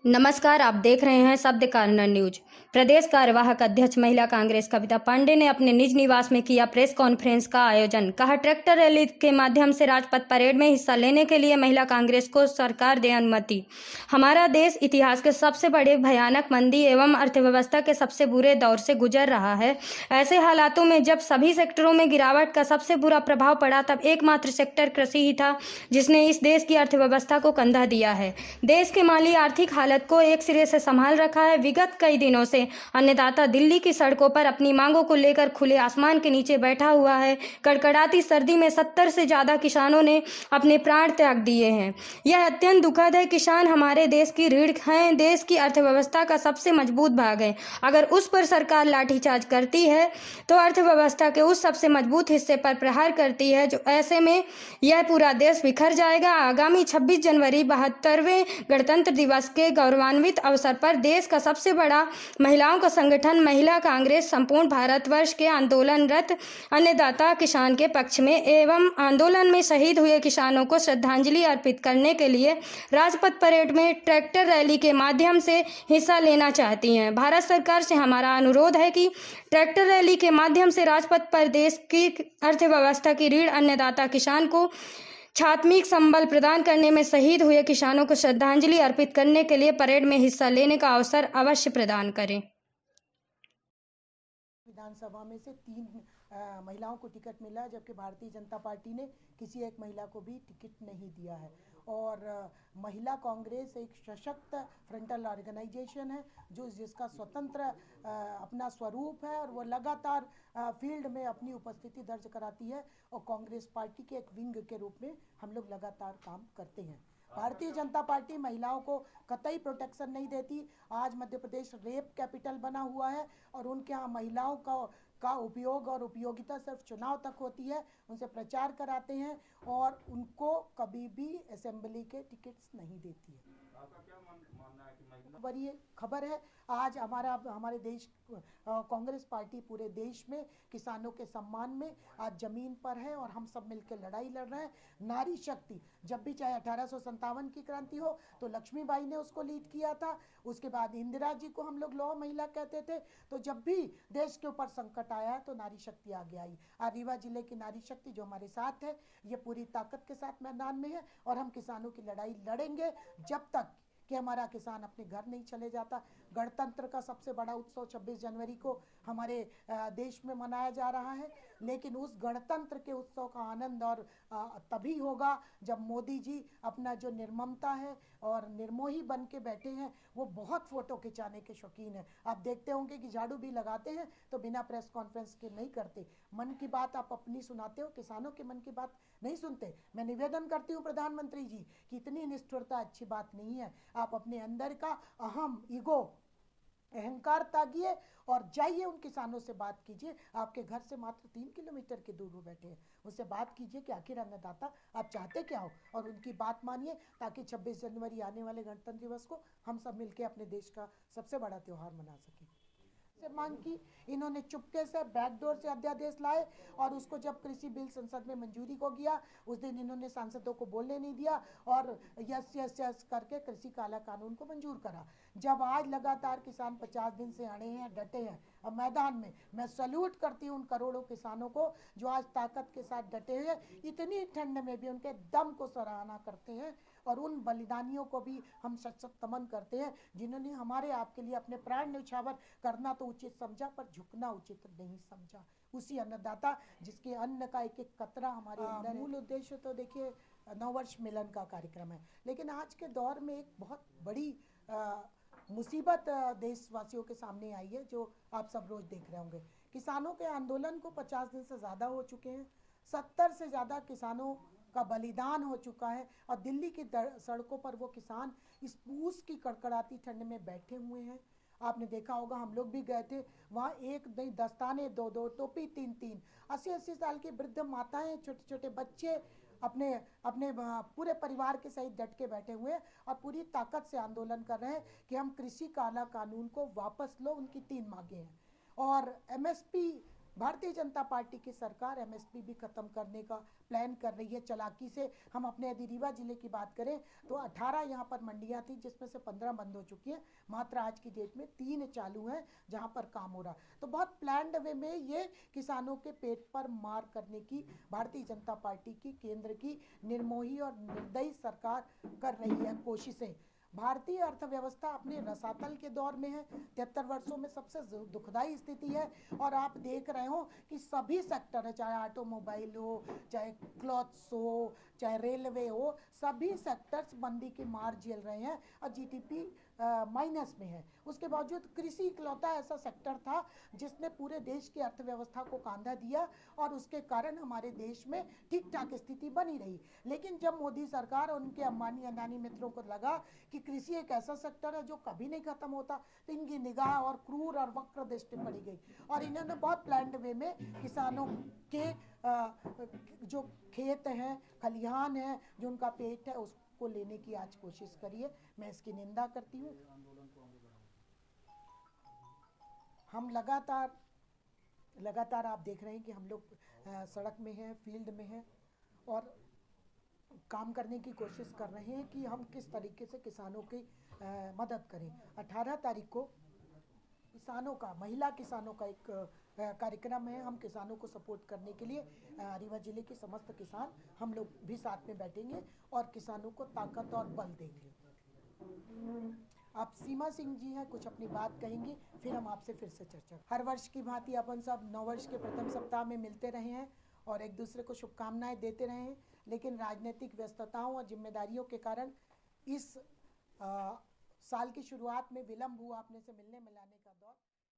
नमस्कार, आप देख रहे हैं शब्द कॉर्नर न्यूज। प्रदेश कार्यवाहक अध्यक्ष महिला कांग्रेस कविता पांडे ने अपने निज निवास में किया प्रेस कॉन्फ्रेंस का आयोजन। कहा, ट्रैक्टर रैली के माध्यम से राजपथ परेड में हिस्सा लेने के लिए महिला कांग्रेस को सरकार दे अनुमति। हमारा देश इतिहास के सबसे बड़े भयानक मंदी एवं अर्थव्यवस्था के सबसे बुरे दौर से गुजर रहा है। ऐसे हालातों में जब सभी सेक्टरों में गिरावट का सबसे बुरा प्रभाव पड़ा, तब एकमात्र सेक्टर कृषि ही था जिसने इस देश की अर्थव्यवस्था को कंधा दिया है। देश के माली आर्थिक हालत को एक सिरे से संभाल रखा है। विगत कई दिनों से अन्नदाता दिल्ली की सड़कों पर अपनी मांगों को लेकर खुले आसमान के नीचे बैठा हुआ है। कड़कड़ाती सर्दी में 70 से ज्यादा किसानों ने अपने प्राण त्याग दिए हैं। यह अत्यंत दुखद है। किसान हमारे देश की रीढ़ हैं, देश की अर्थव्यवस्था का सबसे मजबूत भाग है। अगर उस पर सरकार लाठीचार्ज करती है तो अर्थव्यवस्था के उस सबसे मजबूत हिस्से पर प्रहार करती है, जो ऐसे में यह पूरा देश बिखर जाएगा। आगामी 26 जनवरी 72वें गणतंत्र दिवस के गौरवान्वित अवसर पर देश का सबसे बड़ा महिलाओं का संगठन महिला कांग्रेस संपूर्ण भारतवर्ष के आंदोलनरत अन्नदाता किसान के पक्ष में एवं आंदोलन में शहीद हुए किसानों को श्रद्धांजलि अर्पित करने के लिए राजपथ परेड में ट्रैक्टर रैली के माध्यम से हिस्सा लेना चाहती हैं। भारत सरकार से हमारा अनुरोध है कि ट्रैक्टर रैली के माध्यम से राजपथ पर देश की अर्थव्यवस्था की रीढ़ अन्नदाता किसान को छात्मिक संबल प्रदान करने में शहीद हुए किसानों को श्रद्धांजलि अर्पित करने के लिए परेड में हिस्सा लेने का अवसर अवश्य प्रदान करें। विधानसभा में से 3 महिलाओं को टिकट मिला, जबकि भारतीय जनता पार्टी ने किसी एक महिला को भी टिकट नहीं दिया है। और महिला कांग्रेस एक सशक्त फ्रंटल ऑर्गेनाइजेशन है जिसका स्वतंत्र अपना स्वरूप है और वो लगातार फील्ड में अपनी उपस्थिति दर्ज कराती है और कांग्रेस पार्टी के एक विंग के रूप में हम लोग लगातार काम करते हैं। भारतीय जनता पार्टी महिलाओं को कतई प्रोटेक्शन नहीं देती। आज मध्य प्रदेश रेप कैपिटल बना हुआ है और उनके यहाँ महिलाओं का उपयोग और उपयोगिता सिर्फ चुनाव तक होती है। उनसे प्रचार कराते हैं और उनको कभी भी असेंबली के टिकट्स नहीं देती है। आपका क्या मानना है कि बड़ी खबर है आज हमारे देश कांग्रेस पार्टी पूरे देश में किसानों के सम्मान में आज जमीन पर है और हम सब मिलकर लड़ाई लड़ रहे हैं। नारी शक्ति जब भी, चाहे 1857 की क्रांति हो तो लक्ष्मीबाई ने उसको लीड किया था, उसके बाद इंदिरा जी को हम लोग लौह महिला कहते थे। तो जब भी देश के ऊपर संकट आया तो नारी शक्ति आगे आई। आज रीवा जिले की नारी शक्ति जो हमारे साथ है, ये पूरी ताकत के साथ मैदान में है और हम किसानों की लड़ाई लड़ेंगे जब तक कि हमारा किसान अपने घर नहीं चले जाता। गणतंत्र का सबसे बड़ा उत्सव 26 जनवरी को हमारे देश में मनाया जा रहा है, लेकिन उस गणतंत्र के उत्सव का आनंद और तभी होगा जब मोदी जी अपना जो निर्ममता है और निर्मोही बन के बैठे हैं, वो बहुत फोटो खिंचाने के शौकीन है। आप देखते होंगे कि झाड़ू भी लगाते हैं तो बिना प्रेस कॉन्फ्रेंस के नहीं करते। मन की बात आप अपनी सुनाते हो, किसानों के मन की बात नहीं सुनते। मैं निवेदन करती हूँ प्रधानमंत्री जी कि इतनी निष्ठुरता अच्छी बात नहीं है। आप अपने अंदर का अहम ईगो अहंकार त्यागिए और जाइए उन किसानों से बात कीजिए। आपके घर से मात्र 3 किलोमीटर के दूर वो बैठे हैं, उनसे बात कीजिए कि आखिर अन्नदाता आप चाहते क्या हो और उनकी बात मानिए, ताकि 26 जनवरी आने वाले गणतंत्र दिवस को हम सब मिलकर अपने देश का सबसे बड़ा त्यौहार मना सकें। से मांग की, इन्होंने चुपके से बैकडोर से अध्यादेश लाए और उसको जब कृषि बिल संसद में मंजूरी को गया उस दिन इन्होंने सांसदों को बोलने नहीं दिया और यस यस यस करके कृषि काला कानून को मंजूर करा। जब आज लगातार किसान 50 दिन से अड़े हैं, डटे हैं और मैदान में, मैं सैल्यूट करती हूँ उन करोड़ों किसानों को जो आज ताकत के साथ डटे हैं, इतनी ठंड में भी उनके दम को सराहना करते हैं और उन बलिदानियों को भी हम सशक्त नमन करते हैं जिन्होंने हमारे आपके लिए अपने प्राण न्यौछावर करना तो उचित समझा पर झुकना उचित नहीं समझा। उसी अन्नदाता जिसके अन्न का एक एक कतरा हमारे अंदर। मूल उद्देश्य तो देखिए नववर्ष मिलन का कार्यक्रम है, लेकिन आज के दौर में एक बहुत बड़ी मुसीबत देशवासियों के सामने आई है जो आप सब रोज देख रहे होंगे। किसानों के आंदोलन को 50 दिन से ज़्यादा हो चुके हैं, 70 से ज़्यादा किसानों का बलिदान हो चुका है और दिल्ली की सड़कों पर वो किसान इस पूस की कड़कड़ाती ठंड में बैठे हुए हैं। आपने देखा होगा, हम लोग भी गए थे वहाँ, एक नहीं दस्ताने, 2-2 टोपी, 3-3, 80-80 साल की वृद्ध माताएं, छोटे छोटे बच्चे अपने अपने पूरे परिवार के सहित डट के बैठे हुए हैं और पूरी ताकत से आंदोलन कर रहे हैं कि हम कृषि काला कानून को वापस लो। उनकी 3 मांगे हैं और MSP भारतीय जनता पार्टी की सरकार एमएसपी भी खत्म करने का प्लान कर रही है चालाकी से। हम अपने यदि रीवा जिले की बात करें तो 18 यहाँ पर मंडियाँ थी जिसमें से 15 बंद हो चुकी हैं। मात्र आज की डेट में 3 चालू हैं जहाँ पर काम हो रहा। तो बहुत प्लान्ड वे में ये किसानों के पेट पर मार करने की भारतीय जनता पार्टी की केंद्र की निर्मोही और निर्दयी सरकार कर रही है कोशिशें। भारतीय अर्थव्यवस्था अपने रसातल के दौर में है। 73 वर्षों में सबसे दुखदाई स्थिति है और आप देख रहे हो कि सभी सेक्टर है, चाहे ऑटोमोबाइल हो, चाहे क्लॉथ्स हो, चाहे रेलवे हो, सभी सेक्टर्स मंदी की मार झेल रहे हैं और जीडीपी माइनस में है। उसके बावजूद कृषि इकलौता ऐसा सेक्टर था जिसने पूरे देश की अर्थव्यवस्था को कांधा दिया और उसके कारण हमारे देश में ठीक ठाक स्थिति बनी रही। लेकिन जब मोदी सरकार और उनके अंबानी अडानी मित्रों को लगा कि कृषि एक ऐसा सेक्टर है जो कभी नहीं खत्म होता, तो इनकी निगाह और क्रूर और वक्र दृष्टि पड़ी गई और इन्होंने बहुत प्लान्ड वे में किसानों के जो खेत हैं, खलिहान हैं, जो उनका पेट है, उसको लेने की आज कोशिश करी है। मैं इसकी निंदा करती हूँ। हम लगातार आप देख रहे हैं कि हम लोग सड़क में हैं, फील्ड में हैं और काम करने की कोशिश कर रहे हैं कि हम किस तरीके से किसानों की मदद करें। 18 तारीख को किसानों का, महिला किसानों का एक कार्यक्रम है। हम किसानों को सपोर्ट करने के लिए रीवा जिले के समस्त किसान हम लोग भी साथ में बैठेंगे और किसानों को ताकत और बल देंगे। आप सीमा सिंह जी हैं, कुछ अपनी बात कहेंगी, फिर हम आपसे फिर से चर्चा। हर वर्ष की भांति अपन सब नववर्ष के प्रथम सप्ताह में मिलते रहे हैं और एक दूसरे को शुभकामनाएं देते रहे हैं, लेकिन राजनीतिक व्यस्तताओं और जिम्मेदारियों के कारण इस साल की शुरुआत में विलम्ब हुआ अपने से मिलने मिलाने का।